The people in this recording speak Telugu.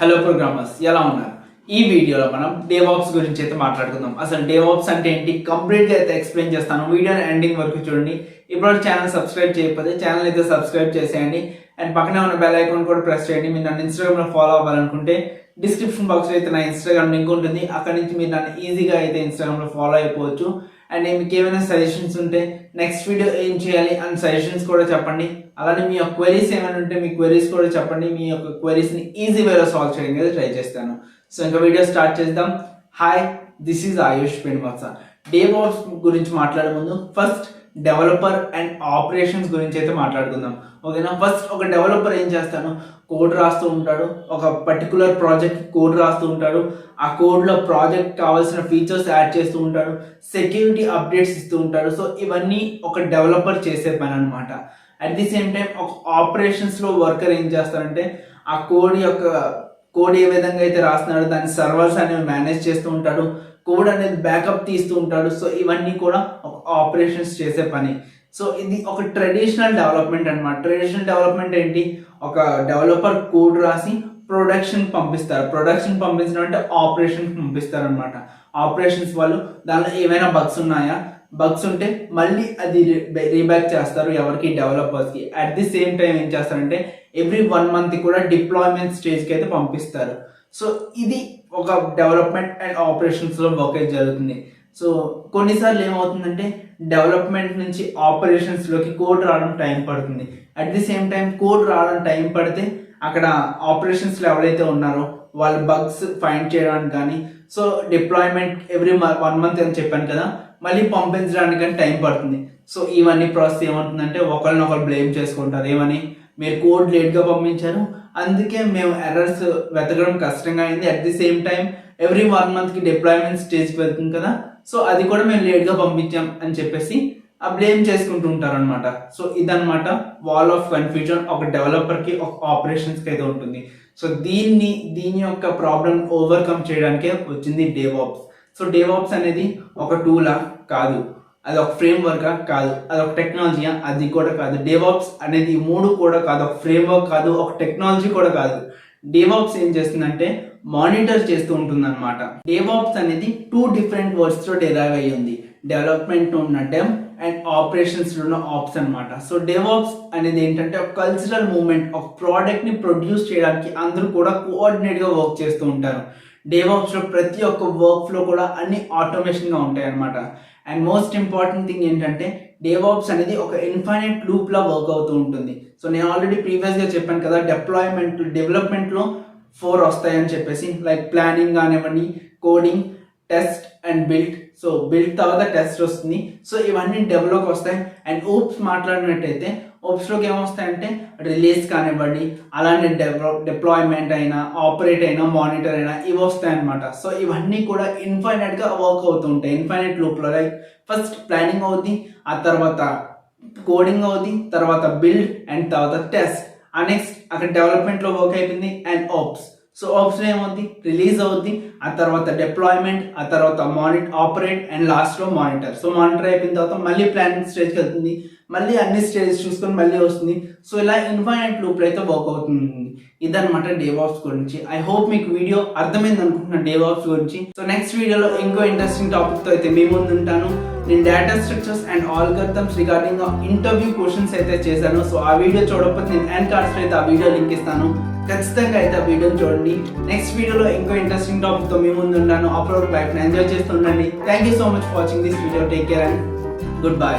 హలో ప్రోగ్రామర్స్ ఎలా ఉన్నారు? ఈ వీడియోలో మనం డేవాప్స్ గురించి అయితే మాట్లాడుకుందాం. అసలు డేవాప్స్ అంటే ఏంటి కంప్లీట్గా అయితే ఎక్స్ప్లెయిన్ చేస్తాను. వీడియోని ఎండింగ్ వరకు చూడండి. ఇప్పుడు ఛానల్ సబ్స్క్రైబ్ చేయకపోతే ఛానల్ అయితే సబ్స్క్రైబ్ చేసేయండి అండ్ పక్కనే ఉన్న బెల్ ఐకాన్ కూడా ప్రెస్ చేయండి. మీరు నన్ను ఇన్స్టాగ్రామ్లో ఫాలో అవ్వాలనుకుంటే డిస్క్రిప్షన్ బాక్స్లో అయితే నా ఇన్స్టాగ్రామ్ లింక్ ఉంటుంది. అక్కడ నుంచి మీరు నన్ను ఈజీగా అయితే ఇన్స్టాగ్రామ్లో ఫాలో అయిపోవచ్చు. అండ్ మీకు ఏమైనా సజెషన్స్ ఉంటే నెక్స్ట్ వీడియో ఏం చేయాలి అని సజెషన్స్ కూడా చెప్పండి. అలానే మీ యొక్క క్వెరీస్ ఏమైనా ఉంటే మీ క్వెరీస్ కూడా చెప్పండి. మీ యొక్క క్వెరీస్ని ఈజీ వేలో సాల్వ్ చేయడానికి ట్రై చేస్తాను. సో ఇంకా వీడియో స్టార్ట్ చేద్దాం. హాయ్, దిస్ ఈజ్ ఆయుష్ పెనుమత్స. డేవాప్స్ గురించి మాట్లాడే ముందు ఫస్ట్ డెవలపర్ అండ్ ఆపరేషన్స్ గురించి అయితే మాట్లాడుకుందాం. ఓకేనా? ఫస్ట్ ఒక డెవలపర్ ఏం చేస్తాను, కోడ్ రాస్తూ ఉంటాడు. ఒక పర్టికులర్ ప్రాజెక్ట్ కోడ్ రాస్తూ ఉంటాడు. ఆ కోడ్లో ప్రాజెక్ట్ కావాల్సిన ఫీచర్స్ యాడ్ చేస్తూ ఉంటాడు. సెక్యూరిటీ అప్డేట్స్ ఇస్తూ ఉంటాడు. సో ఇవన్నీ ఒక డెవలపర్ చేసే పని అనమాట. అట్ ది సేమ్ టైం ఒక ఆపరేషన్స్లో వర్కర్ ఏం చేస్తారంటే ఆ కోడ్ ఏ విధంగా అయితే రాస్తున్నాడో దాని సర్వర్స్ అనేవి మేనేజ్ చేస్తూ ఉంటాడు. కోడ్ అనేది బ్యాకప్ తీస్తూ ఉంటాడు. సో ఇవన్నీ కూడా ఒక ఆపరేషన్స్ చేసే పని. సో ఇది ఒక ట్రెడిషనల్ డెవలప్మెంట్ అనమాట. ట్రెడిషనల్ డెవలప్మెంట్ ఏంటి? ఒక డెవలపర్ కోడ్ రాసి ప్రొడక్షన్ పంపిస్తారు. ప్రొడక్షన్ పంపించడం అంటే ఆపరేషన్ పంపిస్తారు అనమాట. ఆపరేషన్స్ వాళ్ళు దానిలో ఏమైనా బగ్స్ ఉన్నాయా, బగ్స్ ఉంటే మళ్ళీ అది రీబ్యాక్ చేస్తారు ఎవరికి, డెవలపర్స్కి. అట్ ది సేమ్ టైం ఏం చేస్తారంటే ఎవ్రీ 1 month కూడా డిప్లాయ్మెంట్ స్టేజ్కి అయితే పంపిస్తారు. సో ఇది ఒక డెవలప్మెంట్ అండ్ ఆపరేషన్స్లో వర్క్ అయితే జరుగుతుంది. సో కొన్నిసార్లు ఏమవుతుందంటే డెవలప్మెంట్ నుంచి ఆపరేషన్స్లోకి కోడ్ రావడం టైం పడుతుంది. At the same time code రావడం టైం పడితే అక్కడ ఆపరేషన్స్లో ఎవరైతే ఉన్నారో వాళ్ళు బగ్స్ ఫైండ్ చేయడానికి కానీ, సో డిప్లాయ్మెంట్ ఎవ్రీ 1 month అని చెప్పాను కదా, మళ్ళీ పంపించడానికి కానీ టైం పడుతుంది. సో ఇవన్నీ ప్రాసెస్ ఏమవుతుందంటే ఒకరినొకరు బ్లేమ్ చేసుకుంటారు. ఏమని, మీరు కోడ్ లేట్గా పంపించారు, అందుకే మేము ఎర్రర్స్ వెతకడం కష్టంగా అయింది. At the same time every 1 monthకి డిప్లాయ్మెంట్ స్టేజ్కి వెళ్తుంది కదా, సో అది కూడా మేము లేట్గా పంపించాం అని చెప్పేసి ఆ బ్లేమ్ చేసుకుంటూ ఉంటారు అనమాట. సో ఇదనమాట వాల్ ఆఫ్ కన్ఫ్యూజన్ ఒక డెవలపర్కి ఒక ఆపరేషన్స్కి అయితే ఉంటుంది. సో దీని యొక్క ప్రాబ్లం ఓవర్కమ్ చేయడానికే వచ్చింది డేవాప్స్. సో డేవాప్స్ అనేది ఒక టూలా కాదు, అది ఒక ఫ్రేమ్వర్కా కాదు, అది ఒక టెక్నాలజీయా అది కూడా కాదు. డేవాప్స్ అనేది ఈ 3 కూడా కాదు. ఒక ఫ్రేమ్వర్క్ కాదు, ఒక టెక్నాలజీ కూడా కాదు. డేవాప్స్ ఏం చేస్తుందంటే మానిటర్ చేస్తూ ఉంటుంది అనమాట. డేవాప్స్ అనేది 2 different వర్డ్స్తో డెరైవ్ అయ్యి ఉంది. డెవలప్మెంట్ ఉన్న డెమ్ అండ్ ఆపరేషన్స్ ఉన్న ఆప్స్ అనమాట. సో డేవాప్స్ అనేది ఏంటంటే ఒక కల్చరల్ మూవ్మెంట్, ఒక ప్రోడక్ట్ని ప్రొడ్యూస్ చేయడానికి అందరూ కూడా కోఆర్డినేట్గా వర్క్ చేస్తూ ఉంటారు. డేవాప్స్లో ప్రతి ఒక్క వర్క్ ఫ్లో కూడా అన్ని ఆటోమేషన్గా ఉంటాయి అనమాట. అండ్ మోస్ట్ ఇంపార్టెంట్ థింగ్ ఏంటంటే డేవాప్స్ అనేది ఒక ఇన్ఫైనైట్ లూప్లా వర్క్ అవుతూ ఉంటుంది. సో నేను ఆల్రెడీ ప్రీవియస్గా చెప్పాను కదా, డెవలప్మెంట్లో 4 వస్తాయని చెప్పేసి, లైక్ ప్లానింగ్ కానివ్వండి, coding, test and build. So build తర్వాత టెస్ట్ వస్తుంది. సో ఇవన్నీ డెవలప్ వస్తాయి. అండ్ ఓప్స్ మాట్లాడినట్టయితే ఓప్స్లోకి ఏమొస్తాయంటే రిలీజ్ కానివ్వండి, అలానే డిప్లాయ్మెంట్ అయినా, ఆపరేట్ అయినా, మానిటర్ అయినా ఇవి వస్తాయన్నమాట. సో ఇవన్నీ కూడా ఇన్ఫైనైట్గా వర్క్ అవుతూ ఉంటాయి. ఇన్ఫైనైట్ లూప్లో లైక్ ఫస్ట్ ప్లానింగ్ అవుద్ది, ఆ తర్వాత కోడింగ్ అవుద్ది, తర్వాత బిల్డ్ అండ్ తర్వాత టెస్ట్. ఆ నెక్స్ట్ అక్కడ డెవలప్మెంట్లో వర్క్ అయిపోయింది అండ్ ఓప్స్. సో ఓప్స్లో ఏమవుద్ది, రిలీజ్ అవుద్ది, ఆ తర్వాత డిప్లాయ్మెంట్, ఆ తర్వాత ఆపరేట్ అండ్ లాస్ట్లో మానిటర్. సో మానిటర్ అయిపోయిన తర్వాత మళ్ళీ ప్లానింగ్ స్టేజ్కి వెళ్తుంది, మళ్ళీ అన్ని స్టేజెస్ చూసుకొని మళ్ళీ వస్తుంది. సో ఇలా ఇన్ఫైనైట్ లూప్లో అయితే వర్క్ అవుతుంది. ఇదనమాట డేవాప్స్ గురించి. ఐ హోప్ మీకు వీడియో అర్థమైంది అనుకుంటున్నాను డేవాప్స్ గురించి. సో నెక్స్ట్ వీడియోలో ఇంకో ఇంట్రెస్టింగ్ టాపిక్తో అయితే మీ ముందు ఉంటాను. నేను data structures and algorithms regarding interview questions అయితే చేశాను. సో ఆ వీడియో చూడకపోతే నేను ఎండ్ కార్డ్స్లో అయితే ఆ వీడియో లింక్ ఇస్తాను. ఖచ్చితంగా అయితే ఆ వీడియోని చూడండి. నెక్స్ట్ వీడియోలో ఇంకో ఇంట్రెస్టింగ్ టాపిక్తో మీ ముందు ఉంటాను. అప్లోడ్ లైఫ్ని ఎంజాయ్ చేస్తుండండి. Thank you so much for watching this video. Take care and good by.